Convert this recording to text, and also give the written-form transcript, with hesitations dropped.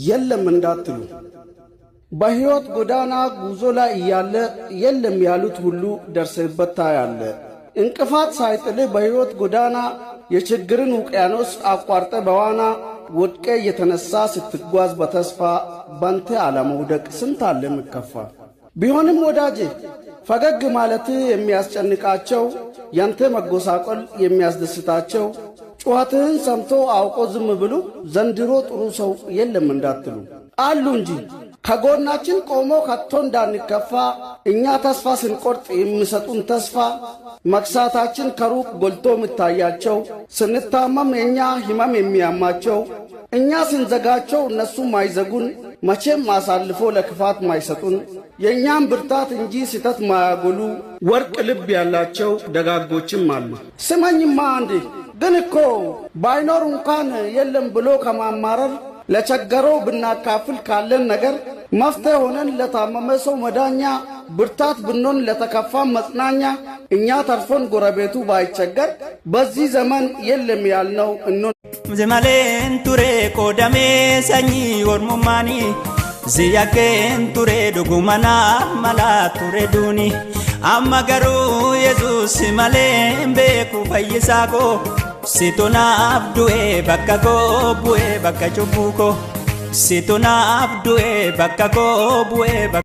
የለም እንዳትሉ በሕይወት ጎዳና ጉዞ ላይ እያለ የለም ያሉት ሁሉ ደርሰህበት ታያለ። እንቅፋት ሳይጥል በሕይወት ጎዳና የችግርን ውቅያኖስ አቋርጠ በዋና ወድቀ የተነሳ ስትጓዝ በተስፋ ባንተ አለመውደቅ ስንት አለ ምከፋ። ቢሆንም ወዳጄ ፈገግ ማለት የሚያስጨንቃቸው ያንተ መጎሳቆል የሚያስደስታቸው ጩኸትህን ሰምቶ አውቆ ዝም ብሉ ዘንድሮ ጥሩ ሰው የለም እንዳትሉ አሉ እንጂ ከጎናችን ቆሞ ከቶ እንዳንከፋ እኛ ተስፋ ስንቆርጥ የሚሰጡን ተስፋ መክሳታችን ከሩቅ ጎልቶ ምታያቸው ስንታመም የኛ ህመም የሚያማቸው እኛ ስንዘጋቸው እነሱም ማይዘጉን መቼም አሳልፎ ለክፋት ማይሰጡን የኛም ብርታት እንጂ ስተት ማያጎሉ ወርቅ ልብ ያላቸው ደጋጎችም አሉ። ስመኝማ አንዴ ግን እኮ ባይኖር እንኳን የለም ብሎ ከማማረር ለቸገረው ብናካፍል ካለን ነገር መፍትሄ ሆነን ለታመመ ሰው መዳኛ ብርታት ብንሆን ለተከፋ መጽናኛ እኛ ተርፎን ጎረቤቱ ባይቸገር በዚህ ዘመን የለም ያልነው እንሆን ዘማሌን ቱሬ ቆዳሜ ሰኚ ወርሙማኒ ዝያኬን ቱሬ ዱጉማና መላ ቱሬ ዱኒ አማገሩ ኢየሱስ ማሌን ቤኩ ፈይሳኮ ሲቶናፍ ዱኤ በከኮ ቡኤ በከ ጩቡኮ ሲቶናፍ ዱኤ በከኮ ቡኤ